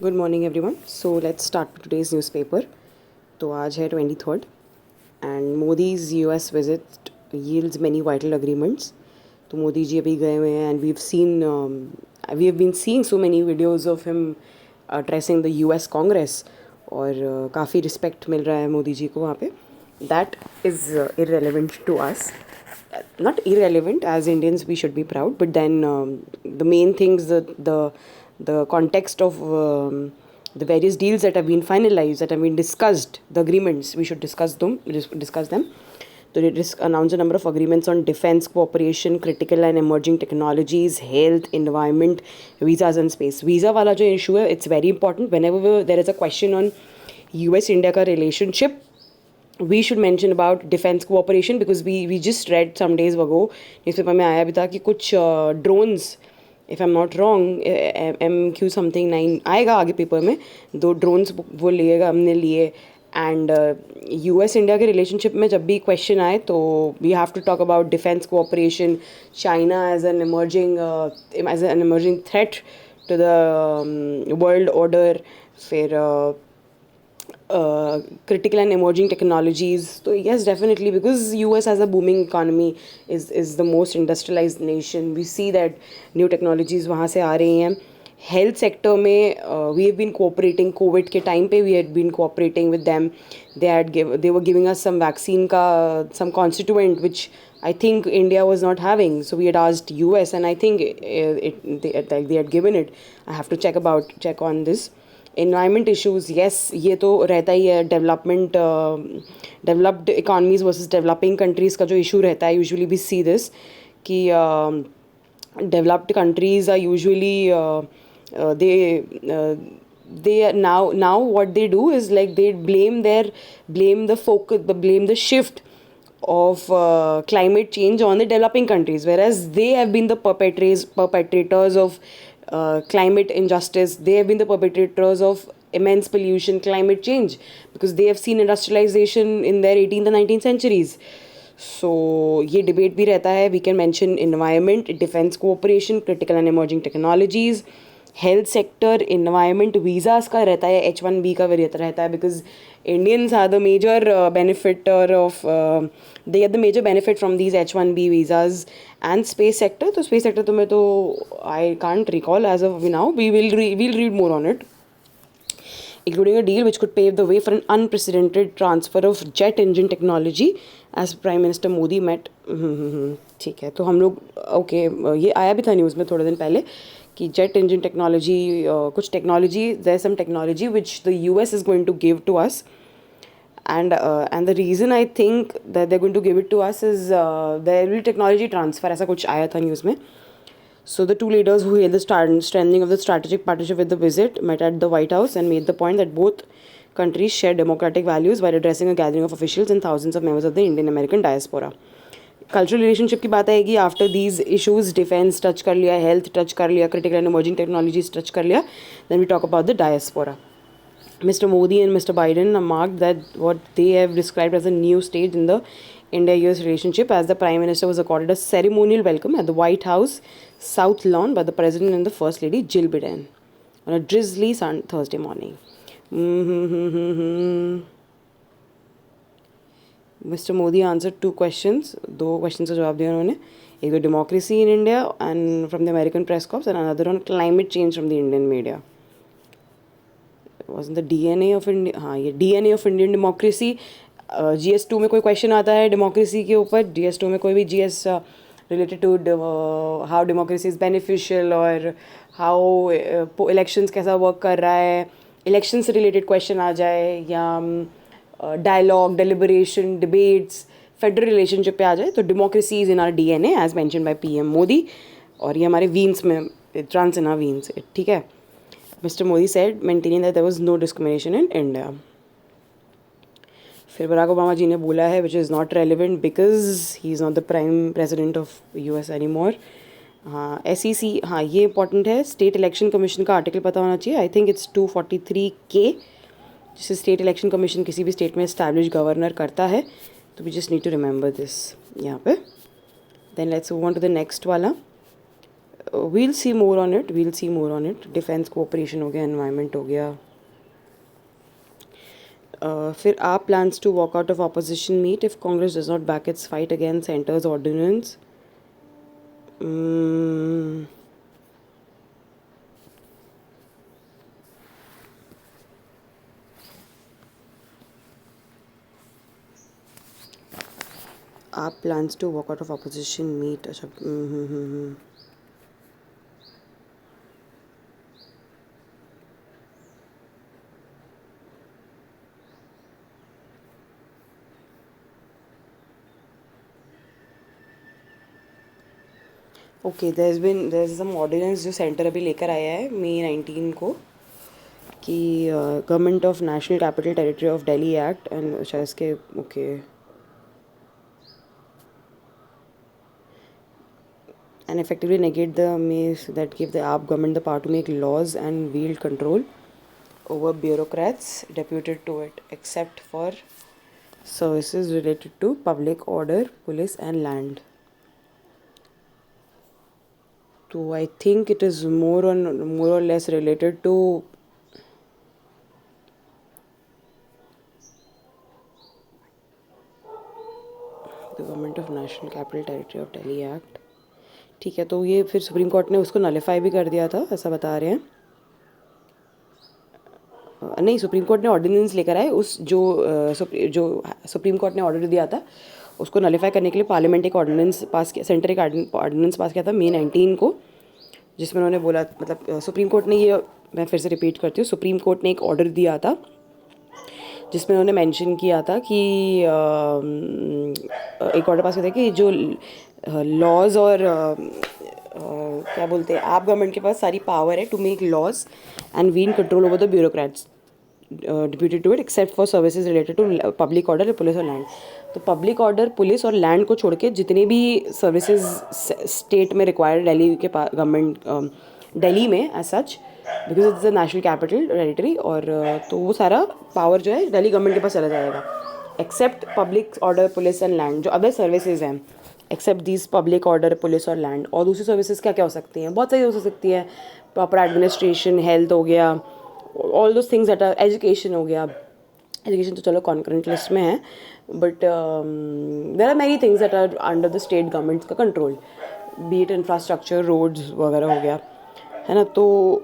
Good morning everyone. So let's start with today's newspaper. तो आज है 23rd and Modi's US visit yields many vital agreements. तो मोदी जी अभी गए हुए हैं and we have been seeing so many videos of him addressing the US Congress. और काफ़ी रिस्पेक्ट मिल रहा है मोदी जी को वहाँ पे. That is irrelevant to us. Not irrelevant, as Indians we should be proud, but then the main things, the context of the various deals that have been finalized, that have been discussed, the agreements, we should discuss them. So they announced a number of agreements on defense cooperation, critical and emerging technologies, health, environment, visas and space. Visa वाला जो issue है, it's very important. Whenever there is a question on US-India का relationship, we should mention about defense cooperation, because we just read some days ago newspaper में आया भी था कि कुछ drones, if I'm not wrong, MQ something 9 आएगा आगे paper में, 2 drones वो लिएगा, हमने लिए. एंड यूएस इंडिया के रिलेशनशिप में जब भी क्वेश्चन आए तो we have to talk about defence cooperation, China as an emerging threat to the world order, फिर critical and emerging technologies. So yes, definitely, because US has a booming economy, is the most industrialized nation. We see that new technologies वहाँ से आ रही हैं. Health sector में we have been cooperating. COVID के time पे we had been cooperating with them. They were giving us some vaccine का some constituent which I think India was not having. So we had asked US, and I think they had given it. I have to check on this. Environment issues, yes, ये तो रहता ही है. Developed economies versus developing countries का जो issue रहता है, usually we see this कि developed countries are usually they now what they do is like they blame the shift of climate change on the developing countries, whereas they have been the perpetrators of climate injustice. They have been the perpetrators of immense pollution, climate change, because they have seen industrialization in their 18th and 19th centuries. So ये debate भी रहता है. We can mention environment, defense cooperation, critical and emerging technologies, health sector, environment, visas का रहता है, H1B का भी रहता है, because Indians are the major they get the major benefit from these H1B visas. And space sector, तो space sector तो मैं तो I can't recall as of now. We'll read more on it, including a deal which could pave the way for an unprecedented transfer of jet engine technology as Prime Minister Modi met. ठीक है, तो हम लोग okay, ये आया भी था news में थोड़े दिन पहले कि जेट इंजन टेक्नोलॉजी, कुछ technology, there some technology which the US is going to give to us. And the reason I think that they're going to give it to us is there will be technology transfer, ऐसा कुछ आया था news में. So the two leaders who hailed the strengthening of the strategic partnership with the visit met at the White House and made the point that both countries share democratic values while addressing a gathering of officials and thousands of members of the Indian American diaspora. Cultural relationship की बात आएगी after these issues. Defence touch कर लिया, health touch कर लिया, critical and emerging technologies touch कर लिया. Then we talk about the diaspora. Mr. Modi and Mr. Biden marked that what they have described as a new stage in the India-US relationship, as the Prime Minister was accorded a ceremonial welcome at the White House South Lawn by the President and the First Lady Jill Biden on a drizzly Thursday morning. Mr. Modi answered 2 questions. 2 questions का जवाब दिया उन्होंने. एक तो democracy in India and from the American press corps, and another on climate change from the Indian media. wasn't the DNA of India, हाँ ये DNA of Indian democracy. GS2 में कोई क्वेश्चन आता है डेमोक्रेसी के ऊपर, GS2 में कोई भी GS related to how democracy is beneficial और how elections कैसा वर्क कर रहा है, इलेक्शन से रिलेटेड क्वेश्चन आ जाए, या dialogue, deliberation, debates, federal relationship पे आ जाए, तो democracy is in our DNA as mention by PM Modi. और ये हमारे वीन्स में, it runs in our veins, ठीक है. Mr. Modi said, maintaining that there was no discrimination in India. फिर बराक ओबामा जी ने बोला है, which is not relevant because he is not the prime president of US anymore. हाँ, SEC, हाँ ये important है. स्टेट इलेक्शन कमीशन का article पता होना चाहिए. आई थिंक इट्स 243K, जिससे स्टेट इलेक्शन कमीशन किसी भी स्टेट में एस्टैब्लिश गवर्नर करता है. तो we just need to remember this यहाँ पे. Then let's move on to the next वाला. We'll see more on it, we'll see more on it. Defence cooperation हो गया, एनवायरनमेंट हो गया. फिर आप plans to walk out of opposition meet if Congress does not back its fight against centre's ordinance. आप plans to walk out of opposition meet. अच्छा. Okay, there is some ordinance जो centre अभी लेकर आया है मई 19 को, कि government of national capital territory of Delhi act and शायद इसके. Okay. And effectively negate the means that give the AAP government the power to make laws and wield control over bureaucrats deputed to it, except for services related to public order, police, and land. So I think it is more or less related to the Government of National Capital Territory of Delhi Act. ठीक है, तो ये फिर supreme court ने उसको nullify भी कर दिया था, ऐसा बता रहे हैं. नहीं, सुप्रीम कोर्ट ने ऑर्डिनेंस लेकर आए. उस जो सुप्रीम कोर्ट ने ऑर्डर दिया था उसको नलिफाई करने के लिए पार्लियामेंट एक ऑर्डिनेंस पास किया, सेंटर एक ऑर्डिनेंस पास किया था मई 19 को, जिसमें उन्होंने बोला, मतलब सुप्रीम कोर्ट ने ये, मैं फिर से रिपीट करती हूँ, सुप्रीम कोर्ट ने एक ऑर्डर दिया था जिसमें उन्होंने मेंशन किया था कि एक ऑर्डर पास किया था कि जो लॉज और क्या बोलते हैं, आप गवर्नमेंट के पास सारी पावर है to make laws and we in control over the bureaucrats deputed to it, except for services related to public order, police और लैंड. तो पब्लिक ऑर्डर, पुलिस और लैंड को छोड़ के जितने भी सर्विसेज स्टेट में रिक्वायर्ड दिल्ली के पास, गवर्नमेंट दिल्ली में as such, because it's the national capital territory, और तो वो सारा पावर जो है दिल्ली गवर्नमेंट के पास चला जाएगा, except public order, police and land. जो अदर सर्विसेज हैं except this public order, police और लैंड. और दूसरी सर्विसेज क्या क्या हो सकती हैं, बहुत सारी हो सकती हैं. प्रॉपर एडमिनिस्ट्रेशन, हेल्थ हो गया, all those things that are, education हो गया. एजुकेशन तो चलो कॉन्करेंट लिस्ट में है, but there are many things that are under the state government का control, be it infrastructure, roads वगैरह हो गया, है ना. तो